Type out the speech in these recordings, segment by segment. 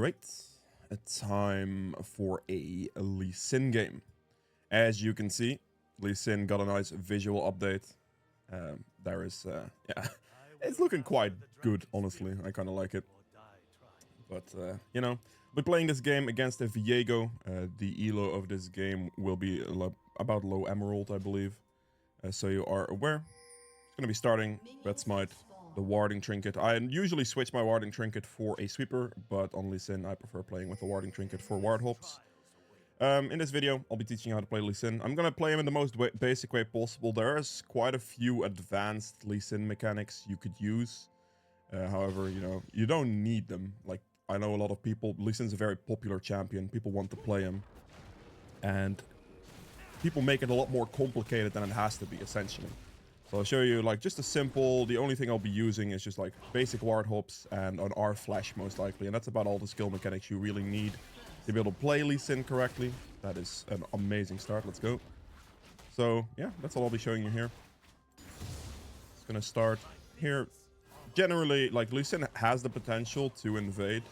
Alright, a time for a Lee Sin game. As you can see, Lee Sin got a nice visual update. There is, yeah, it's looking quite good, honestly. I kind of like it. But, you know, we're playing this game against a Viego. The elo of this game will be about low emerald, I believe. So you are aware. It's going to be starting Red Smite, the warding trinket. I usually switch my warding trinket for a sweeper, but on Lee Sin I prefer playing with the warding trinket for ward hops. In this video, I'll be teaching you how to play Lee Sin. I'm gonna play him in the most basic way possible. There's quite a few advanced Lee Sin mechanics you could use. However, you know, you don't need them. Like, I know a lot of people, Lee Sin's a very popular champion. People want to play him. And people make it a lot more complicated than it has to be, essentially. So I'll show you, like, just a simple, the only thing I'll be using is just, like, basic ward hops and an R flash, most likely. And that's about all the skill mechanics you really need to be able to play Lee Sin correctly. That is an amazing start. Let's go. So, yeah, that's all I'll be showing you here. It's gonna start here. Generally, like, Lee Sin has the potential to invade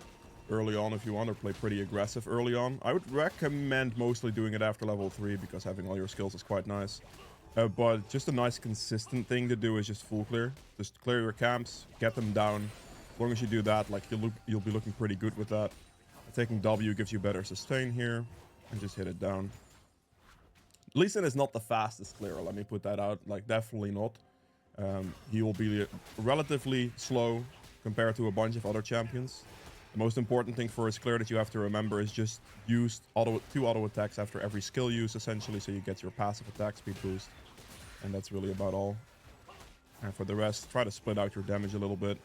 early on if you want, or play pretty aggressive early on. I would recommend mostly doing it after level 3, because having all your skills is quite nice. But just a nice consistent thing to do is just full clear. Just clear your camps, get them down. As long as you do that, like, you'll be looking pretty good with that. Taking W gives you better sustain here, and just hit it down. Lee Sin is not the fastest clearer, let me put that out. Like, definitely not. He will be relatively slow compared to a bunch of other champions. The most important thing for his clear that you have to remember is just use two auto attacks after every skill use, essentially, so you get your passive attack speed boost. And that's really about all. And for the rest, try to split out your damage a little bit.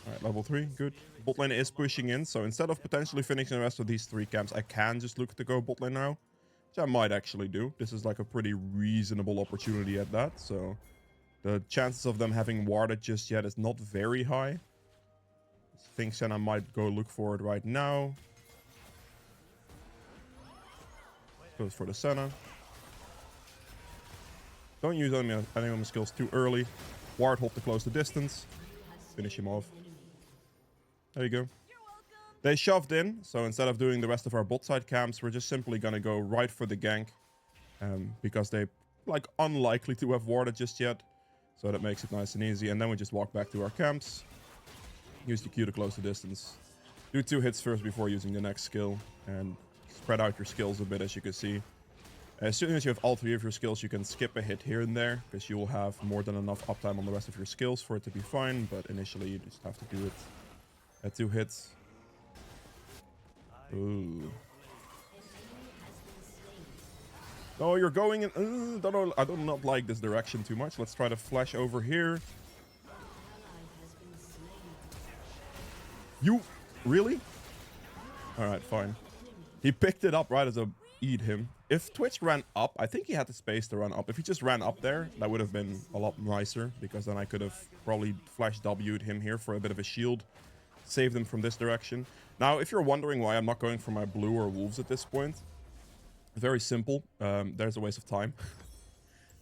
Alright, level 3, good. Bot lane is pushing in, so instead of potentially finishing the rest of these 3 camps, I can just look to go bot lane now. Which I might actually do. This is like a pretty reasonable opportunity at that, so the chances of them having warded just yet is not very high. I think Senna might go look for it right now. Goes for the Senna. Don't use any of my skills too early. Ward hop to close the distance. Finish him off. There you go. They shoved in, so instead of doing the rest of our bot side camps, we're just simply gonna go right for the gank. Because they're, like, unlikely to have warded just yet. So that makes it nice and easy. And then we just walk back to our camps. Use the Q to close the distance. Do 2 hits first before using the next skill. And spread out your skills a bit, as you can see. As soon as you have all 3 of your skills, you can skip a hit here and there, because you will have more than enough uptime on the rest of your skills for it to be fine, but initially you just have to do it at 2 hits. Ooh. Oh, you're going in... I do not like this direction too much. Let's try to flash over here. You... Really? Alright, fine. He picked it up right as I eat him. If Twitch ran up, I think he had the space to run up. If he just ran up there, that would have been a lot nicer, because then I could have probably flash W'd him here for a bit of a shield. Save them from this direction. Now, if you're wondering why I'm not going for my blue or wolves at this point, very simple. There's a waste of time.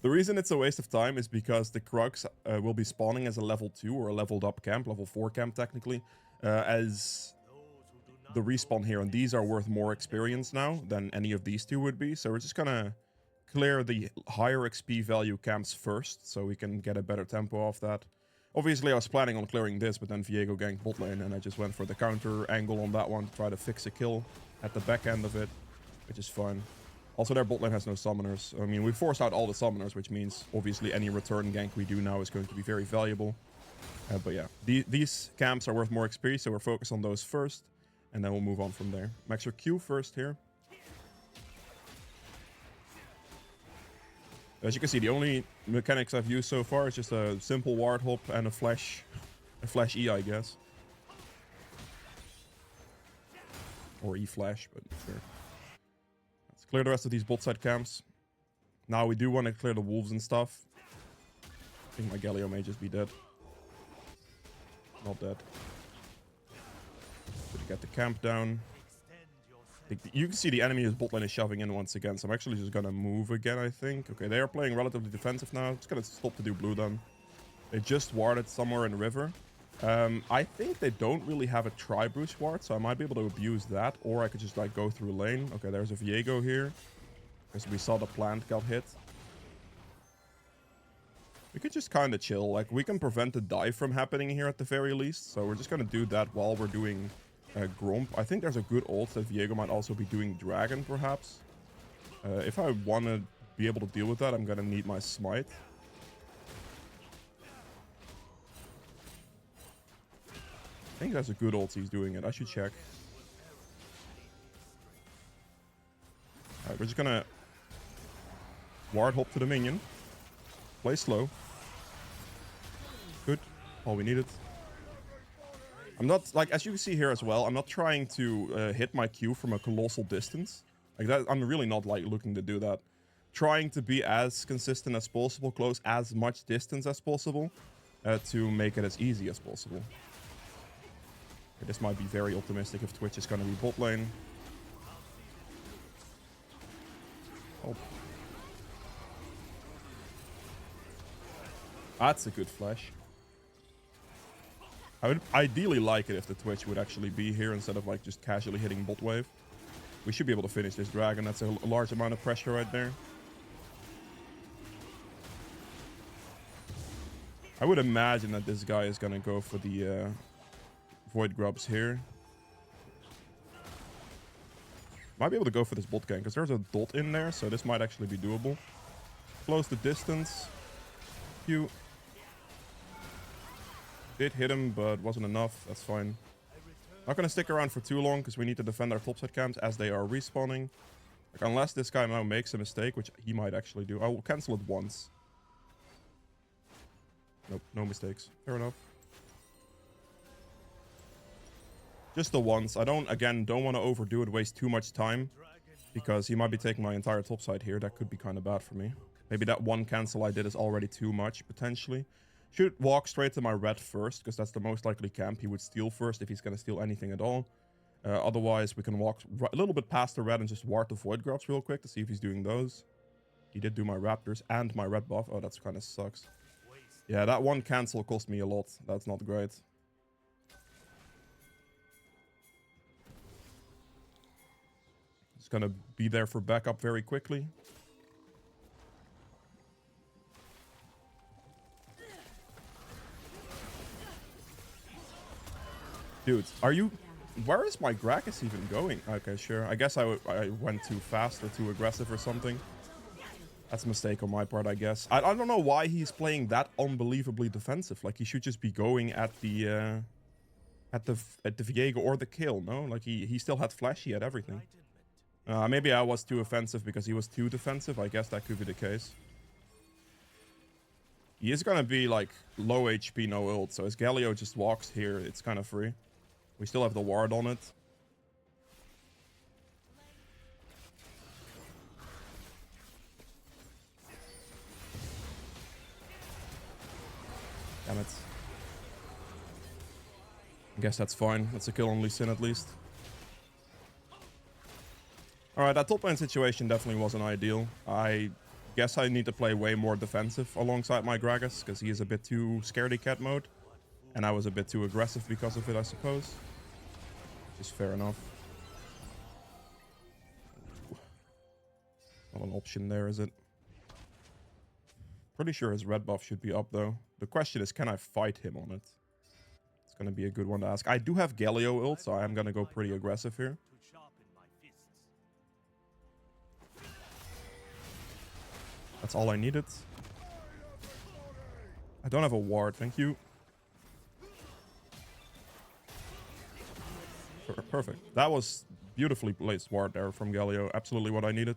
The reason it's a waste of time is because the Krugs will be spawning as a level 2 or a leveled up camp, level 4 camp technically, as the respawn here, and these are worth more experience now than any of these 2 would be. So we're just gonna clear the higher XP value camps first, so we can get a better tempo off that. Obviously, I was planning on clearing this, but then Viego ganked bot lane, and I just went for the counter angle on that one to try to fix a kill at the back end of it, which is fine. Also, their bot lane has no summoners. I mean, we forced out all the summoners, which means obviously any return gank we do now is going to be very valuable. But yeah, these camps are worth more XP, so we're focused on those first. And then we'll move on from there. Max your Q first here. As you can see, the only mechanics I've used so far is just a simple ward hop and a flash E, I guess. Or E flash, but sure. Let's clear the rest of these bot side camps. Now we do want to clear the wolves and stuff. I think my Galio may just be dead. Not dead. To get the camp down. You can see the enemy bot lane is shoving in once again, so I'm actually just gonna move again, I think. Okay, they are playing relatively defensive now. Just gonna stop to do blue then. They just warded somewhere in the river. I think they don't really have a tri-boost ward, so I might be able to abuse that, or I could just like go through lane. Okay, there's a Viego here, because we saw the plant got hit. We could just kind of chill. Like, we can prevent the dive from happening here at the very least, so we're just going to do that while we're doing Gromp. I think there's a good ult that Viego might also be doing Dragon, perhaps. If I want to be able to deal with that, I'm going to need my Smite. I think that's a good ult he's doing it. I should check. Alright, we're just gonna ward hop to the minion. Play slow. Good. All we needed. I'm not, like, as you can see here as well, I'm not trying to hit my Q from a colossal distance. Like that, I'm really not like looking to do that. Trying to be as consistent as possible, close as much distance as possible, to make it as easy as possible. Okay, this might be very optimistic if Twitch is going to be bot lane. Oh. That's a good flash. I would ideally like it if the Twitch would actually be here instead of like just casually hitting bot wave. We should be able to finish this dragon. That's a large amount of pressure right there. I would imagine that this guy is going to go for the Void Grubs here. Might be able to go for this bot gank because there's a dot in there, so this might actually be doable. Close the distance. Q. Did hit him, but wasn't enough. That's fine. Not gonna stick around for too long because we need to defend our topside camps as they are respawning. Like, unless this guy now makes a mistake, which he might actually do. I will cancel it once. Nope, no mistakes. Fair enough. Just the once. I don't want to overdo it, waste too much time. Because he might be taking my entire topside here. That could be kind of bad for me. Maybe that one cancel I did is already too much, potentially. Should walk straight to my red first, because that's the most likely camp he would steal first if he's going to steal anything at all. Otherwise, we can walk a little bit past the red and just ward the Void Grubs real quick to see if he's doing those. He did do my Raptors and my red buff. Oh, that's kind of sucks. Yeah, that one cancel cost me a lot. That's not great. Just gonna be there for backup very quickly. Dude, are you... Where is my Gragas even going? Okay, sure. I guess I went too fast or too aggressive or something. That's a mistake on my part, I guess. I don't know why he's playing that unbelievably defensive. Like, he should just be going at the Viego or the kill, no? Like, he still had flash, he had everything. Maybe I was too offensive because he was too defensive. I guess that could be the case. He is gonna be, like, low HP, no ult. So as Galio just walks here, it's kind of free. We still have the ward on it. Damn it. I guess that's fine. That's a kill on Lee Sin at least. Alright, that top lane situation definitely wasn't ideal. I guess I need to play way more defensive alongside my Gragas, because he is a bit too scaredy cat mode. And I was a bit too aggressive because of it, I suppose. Which is fair enough. Not an option there, is it? Pretty sure his red buff should be up, though. The question is, can I fight him on it? It's going to be a good one to ask. I do have Galio ult, so I am going to go pretty aggressive here. That's all I needed. I don't have a ward, thank you. Perfect. That was beautifully placed ward there from Galio. Absolutely what I needed.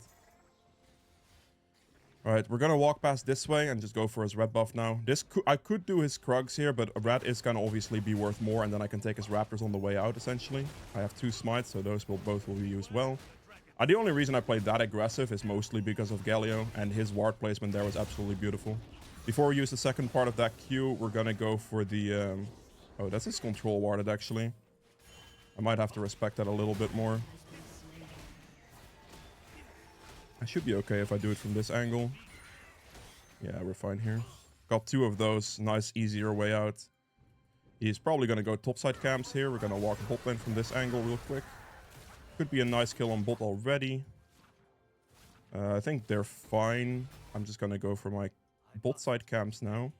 Alright, we're gonna walk past this way and just go for his red buff now. I could do his Krugs here, but a red is gonna obviously be worth more, and then I can take his Raptors on the way out, essentially. I have 2 smites, so those both will be used well. The only reason I played that aggressive is mostly because of Galio, and his ward placement there was absolutely beautiful. Before we use the second part of that Q, we're gonna go for the... Oh, that's his control warded, actually. I might have to respect that a little bit more. I should be okay if I do it from this angle. Yeah, we're fine here. Got 2 of those. Nice, easier way out. He's probably going to go topside camps here. We're going to walk bot lane from this angle real quick. Could be a nice kill on bot already. I think they're fine. I'm just going to go for my bot side camps now.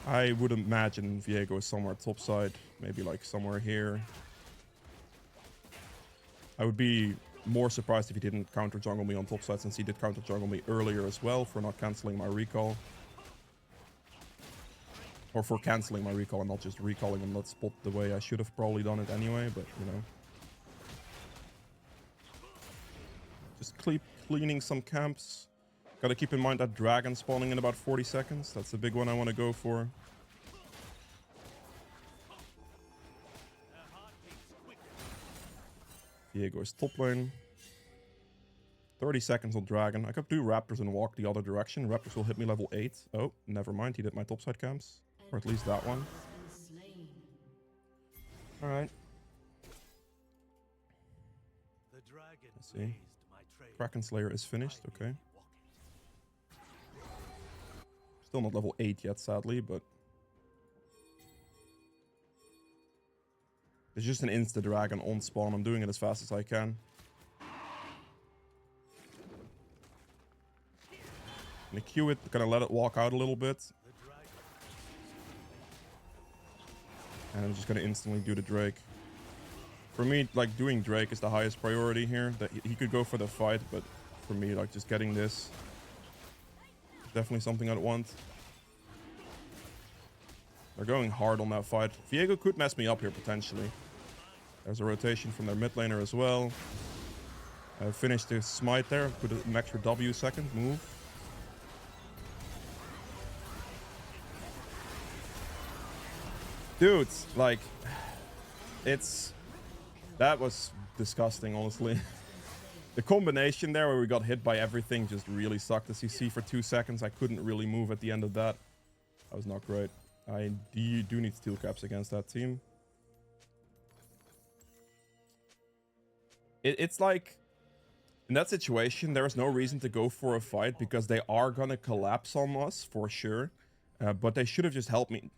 I would imagine Viego is somewhere topside. Maybe like somewhere here. I would be more surprised if he didn't counter jungle me on topside, since he did counter jungle me earlier as well for not cancelling my recall. Or for cancelling my recall and not just recalling and not spot the way I should have probably done it anyway, but you know. Just keep cleaning some camps. Gotta keep in mind that dragon spawning in about 40 seconds. That's the big one I want to go for. Viego is top lane. 30 seconds on dragon. I could do raptors and walk the other direction. Raptors will hit me level 8. Oh, never mind. He did my topside camps. Or at least that one. Alright. Let's see. Kraken Slayer is finished. Okay. Still not level 8 yet, sadly, but... It's just an insta-dragon on spawn. I'm doing it as fast as I can. Gonna queue it, gonna let it walk out a little bit. And I'm just gonna instantly do the Drake. For me, like, doing Drake is the highest priority here. That he could go for the fight, but for me, like, just getting this... Definitely something I'd want. They're going hard on that fight. Viego could mess me up here, potentially. There's a rotation from their mid laner as well. I finished the smite there. Put an extra W second. Move. Dude, like... It's... That was disgusting, honestly. The combination there where we got hit by everything just really sucked. As you see, for 2 seconds, I couldn't really move at the end of that. That was not great. I do need steel caps against that team. It's like, in that situation, there is no reason to go for a fight because they are gonna collapse on us for sure. But they should have just helped me.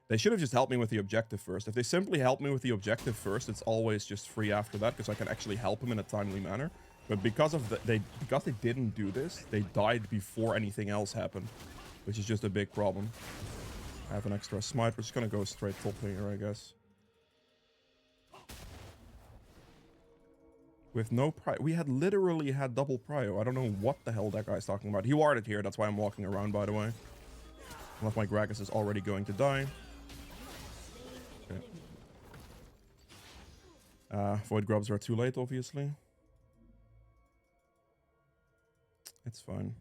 They should have just helped me with the objective first. If they simply help me with the objective first, it's always just free after that because I can actually help them in a timely manner. But because of because they didn't do this, they died before anything else happened, which is just a big problem. I have an extra smite. We're just gonna go straight top here, I guess. With no prio. We had literally had double prio. I don't know what the hell that guy's talking about. He warded here. That's why I'm walking around, by the way. Unless my Gragas is already going to die. Okay. Void grubs are too late, obviously. It's fine.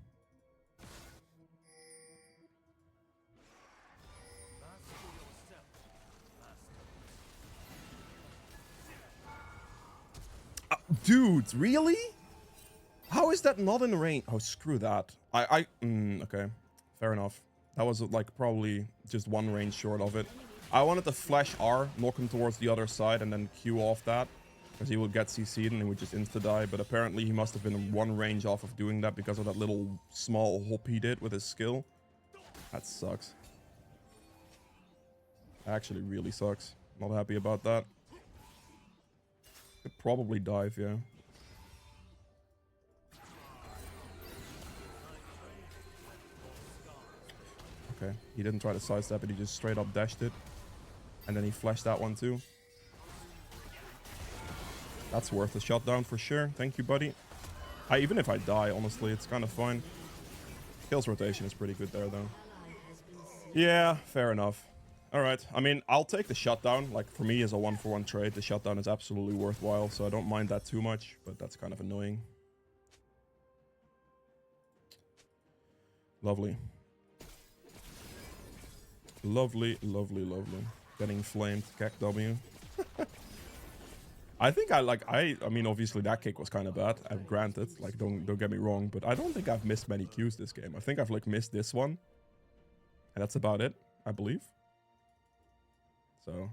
Dude, really? How is that not in range? Oh, screw that. Okay. Fair enough. That was like probably just one range short of it. I wanted to flash R, knock him towards the other side, and then Q off that. Because he would get CC'd and he would just insta-die. But apparently he must have been one range off of doing that because of that little small hop he did with his skill. That sucks. Actually really sucks. Not happy about that. Could probably dive, yeah. Okay, he didn't try to sidestep it, he just straight up dashed it. And then he flashed that one too. That's worth a shutdown for sure. Thank you, buddy. Even if I die, honestly, it's kind of fine. Kills rotation is pretty good there, though. Yeah, fair enough. Alright, I mean, I'll take the shutdown. Like, for me, as a 1-for-1 trade, the shutdown is absolutely worthwhile, so I don't mind that too much, but that's kind of annoying. Lovely. Lovely, lovely, lovely. Getting flamed, Kek W. I think I mean, obviously that kick was kind of bad. Granted, like, don't get me wrong, but I don't think I've missed many Qs this game. I think I've, like, missed this one. And that's about it, I believe. So,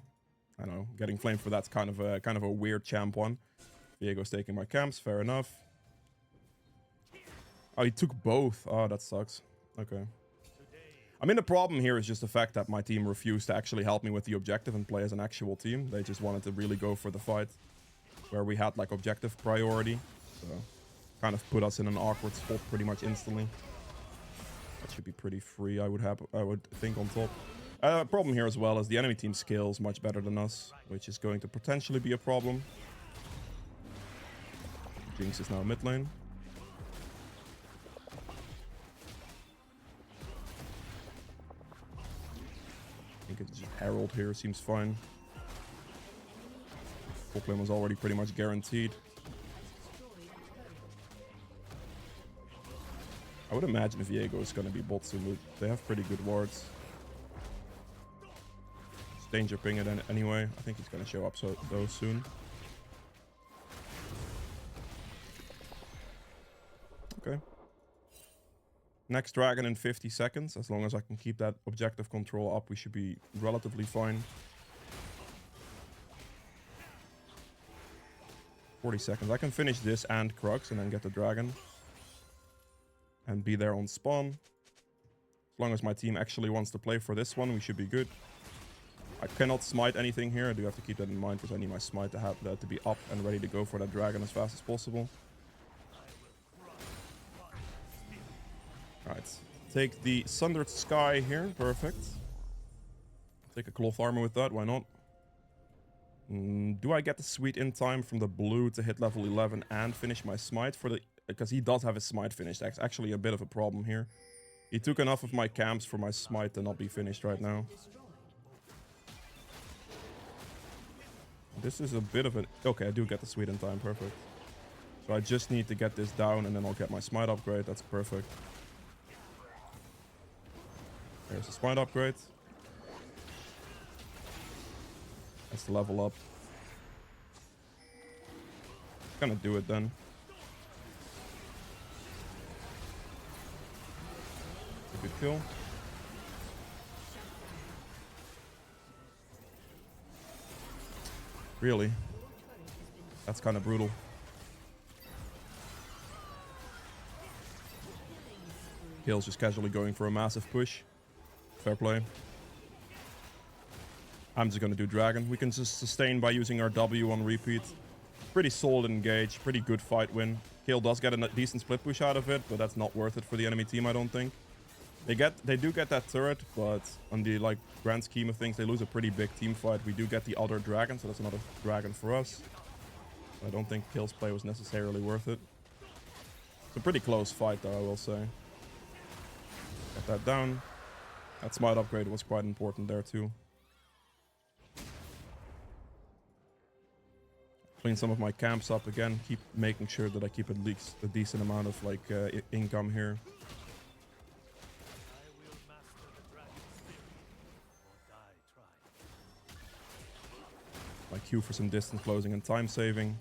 I don't know. Getting flamed for that's kind of a weird champ one. Viego's taking my camps, fair enough. Oh, he took both. Oh, that sucks. Okay. I mean, the problem here is just the fact that my team refused to actually help me with the objective and play as an actual team. They just wanted to really go for the fight where we had like objective priority. So kind of put us in an awkward spot pretty much instantly. That should be pretty free, I would think, on top. Problem here as well is the enemy team scales much better than us, which is going to potentially be a problem. Jinx is now mid lane. I think it's just Herald here, seems fine. Top lane was already pretty much guaranteed. I would imagine Viego is going to be bot soon. They have pretty good wards. It's danger ping it anyway. I think he's going to show up though soon. Okay. Next dragon in 50 seconds. As long as I can keep that objective control up, we should be relatively fine. 40 seconds. I can finish this and Crux and then get the dragon. And be there on spawn. As long as my team actually wants to play for this one, we should be good. I cannot smite anything here. I do have to keep that in mind because I need my smite to have that to be up and ready to go for that dragon as fast as possible. Alright. Take the Sundered Sky here. Perfect. Take a cloth armor with that. Why not? Do I get the sweet in time from the blue to hit level 11 and finish my smite for the... Because he does have his smite finished. That's actually a bit of a problem here. He took enough of my camps for my smite to not be finished right now. This is a bit of an... Okay, I do get the sweet in time. Perfect. So I just need to get this down and then I'll get my smite upgrade. That's perfect. There's the smite upgrade. That's the level up. Gonna do it then. Good kill. Really? That's kind of brutal. Kale's just casually going for a massive push. Fair play. I'm just going to do dragon. We can just sustain by using our W on repeat. Pretty solid engage. Pretty good fight win. Kale does get a decent split push out of it, but that's not worth it for the enemy team, I don't think. They do get that turret, but on the like grand scheme of things, they lose a pretty big team fight. We do get the other dragon, so that's another dragon for us. I don't think Kale's play was necessarily worth it. It's a pretty close fight, though, I will say. Get that down. That smite upgrade was quite important there, too. Clean some of my camps up again. Keep making sure that I keep at least a decent amount of like income here. My Q for some distance closing and time saving.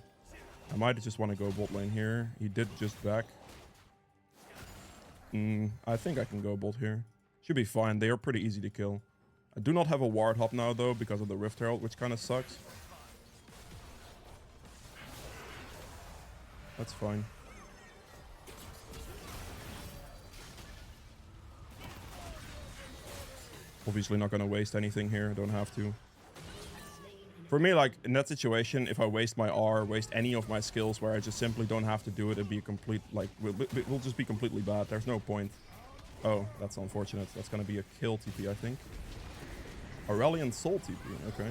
I might just want to go bot lane here. He did just back. I think I can go bot here. Should be fine. They are pretty easy to kill. I do not have a ward hop now though because of the Rift Herald, which kind of sucks. That's fine. Obviously not going to waste anything here. Don't have to. For me, like, in that situation, if I waste my R, waste any of my skills where I just simply don't have to do it, it'd be a complete, like, we'll just be completely bad. There's no point. Oh, that's unfortunate. That's going to be a kill TP, I think. Aurelian Soul TP. Okay.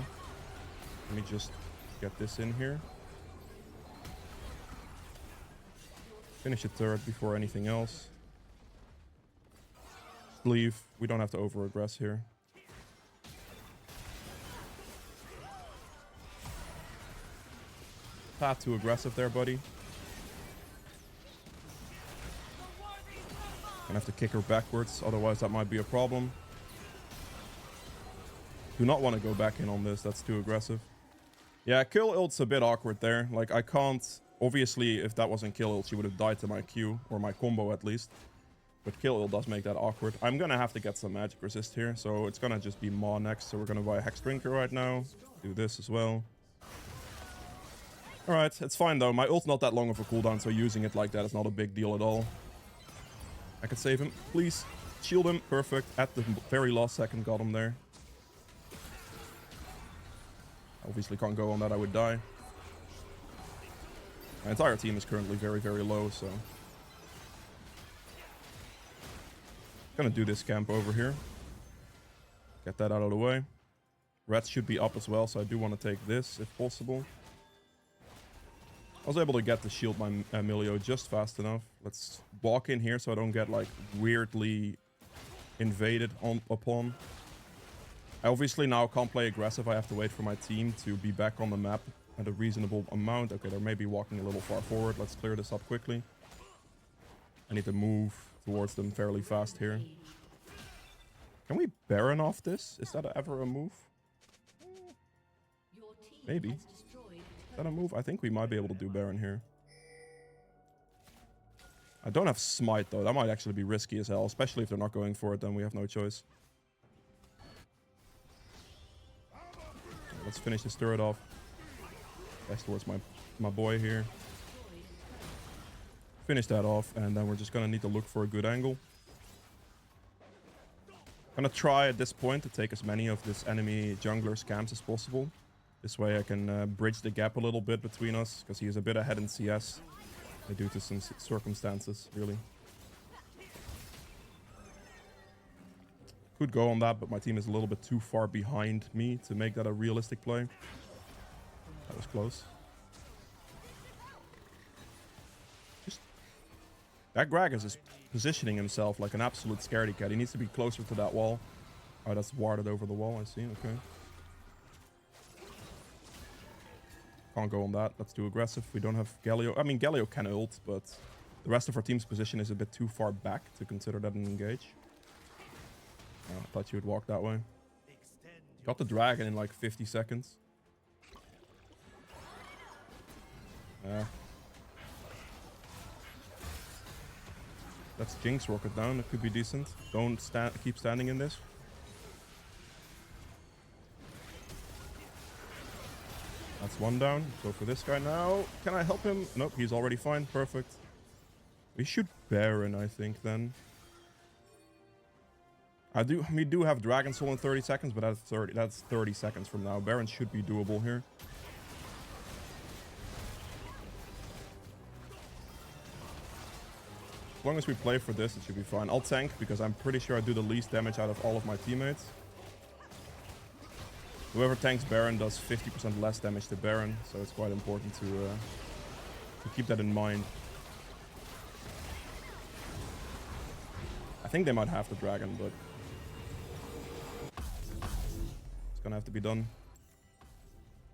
Let me just get this in here. Finish the turret before anything else. Just leave. We don't have to over-aggress here. Not too aggressive there, buddy. Gonna have to kick her backwards, otherwise that might be a problem. Do not want to go back in on this, that's too aggressive. Yeah, kill ult's a bit awkward there. Like, I can't... Obviously, if that wasn't kill ult, she would have died to my Q, or my combo at least. But kill ult does make that awkward. I'm gonna have to get some magic resist here, so it's gonna just be Maw next. So we're gonna buy a Hex Drinker right now. Do this as well. Alright, it's fine though. My ult's not that long of a cooldown, so using it like that is not a big deal at all. I can save him. Please. Shield him. Perfect. At the very last second, got him there. Obviously can't go on that, I would die. My entire team is currently very, very low, so... Gonna do this camp over here. Get that out of the way. Reds should be up as well, so I do want to take this if possible. I was able to get the shield my Emilio just fast enough. Let's walk in here so I don't get like weirdly invaded upon. I obviously now can't play aggressive. I have to wait for my team to be back on the map at a reasonable amount. Okay, they're maybe walking a little far forward. Let's clear this up quickly. I need to move towards them fairly fast here. Can we Baron off this? Is that ever a move? Maybe. Is that a move? I think we might be able to do Baron here. I don't have Smite though. That might actually be risky as hell. Especially if they're not going for it, then we have no choice. Let's finish this turret off. Back towards my boy here. Finish that off, and then we're just gonna need to look for a good angle. I'm gonna try at this point to take as many of this enemy jungler scams as possible. This way I can bridge the gap a little bit between us, because he is a bit ahead in CS. Due to some circumstances, really. Could go on that, but my team is a little bit too far behind me to make that a realistic play. That was close. That Gragas is positioning himself like an absolute scaredy cat. He needs to be closer to that wall. Oh, that's warded over the wall, I see. Okay. Can't go on that. Let's do aggressive. We don't have Galio. I mean, Galio can ult, but the rest of our team's position is a bit too far back to consider that an engage. Oh, I thought you would walk that way. Got the dragon in like 50 seconds. Let's Jinx rocket down. It could be decent. Don't keep standing in this. That's one down. Go for this guy now. Can I help him? Nope, he's already fine. Perfect. We should Baron, I think, then. We do have Dragon Soul in 30 seconds, but that's 30 seconds from now. Baron should be doable here. As long as we play for this, it should be fine. I'll tank, because I'm pretty sure I do the least damage out of all of my teammates. Whoever tanks Baron does 50% less damage to Baron, so it's quite important to keep that in mind. I think they might have the dragon, but it's gonna have to be done.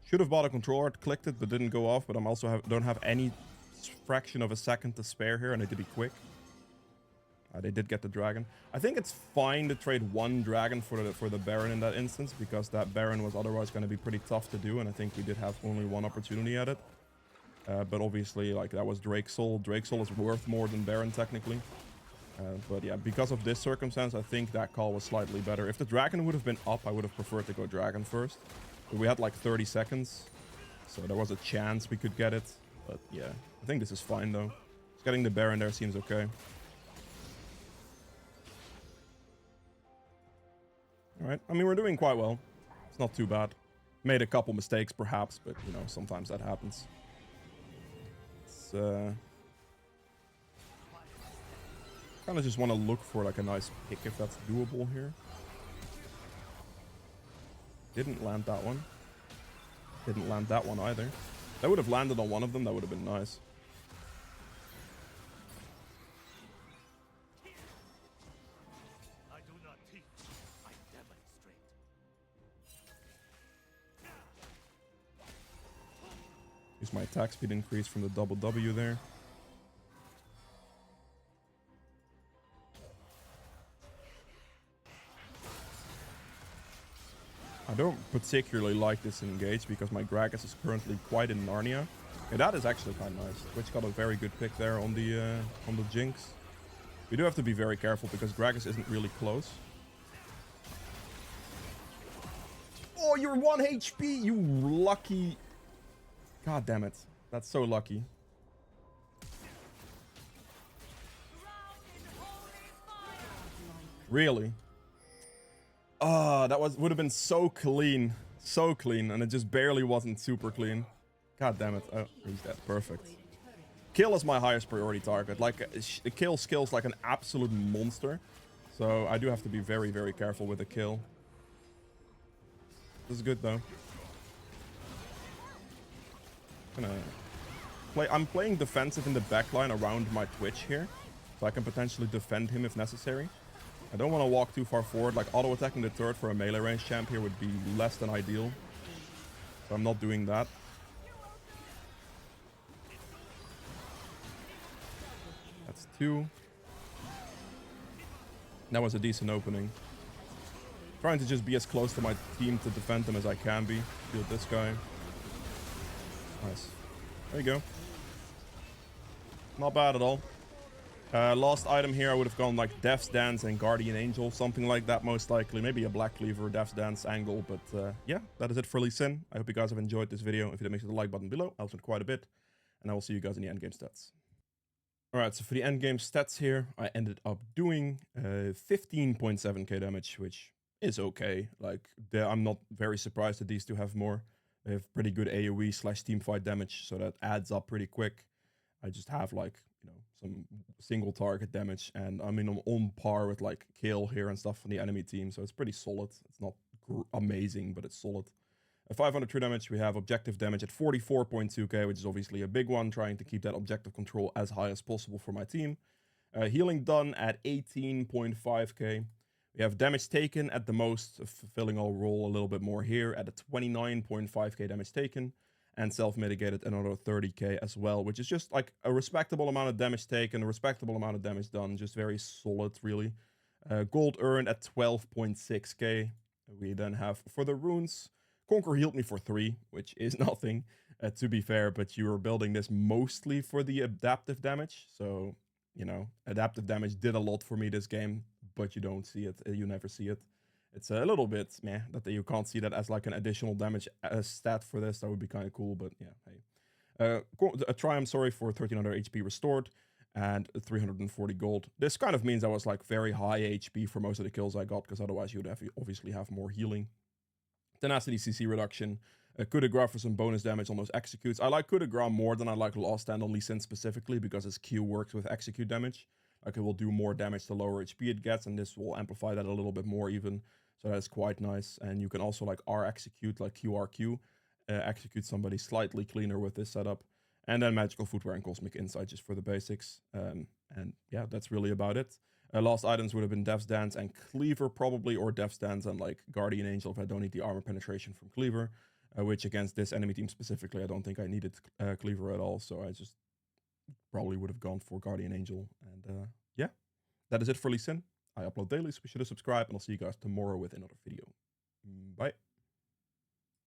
Should have bought a controller, clicked it, but didn't go off. But I'm also don't have any fraction of a second to spare here, and I need to be quick. They did get the dragon. I think it's fine to trade one dragon for the Baron in that instance, because that Baron was otherwise going to be pretty tough to do, and I think we did have only one opportunity at it. But obviously, like, that was Drake Soul. Drake Soul is worth more than Baron technically. But yeah, because of this circumstance, I think that call was slightly better. If the dragon would have been up, I would have preferred to go dragon first. But we had like 30 seconds, so there was a chance we could get it. But yeah, I think this is fine though. Just getting the Baron there seems okay. Alright, I mean, we're doing quite well. It's not too bad. Made a couple mistakes perhaps, but you know, sometimes that happens. It's kind of just want to look for like a nice pick if that's doable here. Didn't land that one. Didn't land that one either. That would have landed on one of them. That would have been nice. Use my attack speed increase from the double W there. I don't particularly like this engage because my Gragas is currently quite in Narnia. Okay, that is actually kind of nice. Twitch got a very good pick there on the Jinx. We do have to be very careful because Gragas isn't really close. Oh, you're 1 HP, you lucky. God damn it. That's so lucky. Really? Ah, that would have been so clean. So clean, and it just barely wasn't super clean. God damn it. Oh, he's dead. Perfect. Kill is my highest priority target. Like, the kill skill's like an absolute monster. So I do have to be very, very careful with the kill. This is good, though. I'm playing defensive in the backline around my Twitch here. So I can potentially defend him if necessary. I don't want to walk too far forward. Like, auto-attacking the turret for a melee range champ here would be less than ideal. So I'm not doing that. That's 2. That was a decent opening. Trying to just be as close to my team to defend them as I can be. Shield this guy. Nice. There you go. Not bad at all. Last item here, I would have gone like Death's Dance and Guardian Angel, something like that most likely. Maybe a Black Cleaver, Death's Dance angle, but yeah, that is it for Lee Sin. I hope you guys have enjoyed this video. If you did, make sure to like button below. Helps with quite a bit. And I will see you guys in the endgame stats. Alright, so for the endgame stats here, I ended up doing 15.7k damage, which is okay. Like, I'm not very surprised that these two have more. They have pretty good AoE / teamfight damage, so that adds up pretty quick. I just have, like, you know, some single target damage, and I mean, I'm on par with, like, kill here and stuff from the enemy team, so it's pretty solid. It's not amazing, but it's solid. At 500 true damage, we have objective damage at 44.2k, which is obviously a big one, trying to keep that objective control as high as possible for my team. Healing done at 18.5k. We have damage taken at the most, fulfilling our role a little bit more here at a 29.5k damage taken. And self-mitigated another 30k as well, which is just like a respectable amount of damage taken, a respectable amount of damage done, just very solid, really. Gold earned at 12.6k. We then have, for the runes, Conquer healed me for 3, which is nothing, to be fair, but you were building this mostly for the adaptive damage, so, you know, adaptive damage did a lot for me this game, but you don't see it, you never see it. It's a little bit meh that you can't see that as like an additional damage stat for this. That would be kind of cool, but yeah, hey. A triumph, sorry, for 1300 HP restored and 340 gold. This kind of means I was like very high HP for most of the kills I got, because otherwise you would have obviously have more healing. Tenacity CC reduction. Coup de grace for some bonus damage on those executes. I like coup de grace more than I like Last Stand on Lee Sin specifically, because his Q works with execute damage. Like, it will do more damage the lower HP it gets, and this will amplify that a little bit more even. So that's quite nice. And you can also like R execute, like QRQ, execute somebody slightly cleaner with this setup. And then magical footwear and cosmic insight just for the basics. And yeah, that's really about it. Last items would have been Death's Dance and Cleaver probably, or Death's Dance and like Guardian Angel if I don't need the armor penetration from Cleaver. Which against this enemy team specifically, I don't think I needed Cleaver at all. So I just probably would have gone for Guardian Angel. And yeah, that is it for Lee Sin. I upload daily, so be sure to subscribe, and I'll see you guys tomorrow with another video. Bye.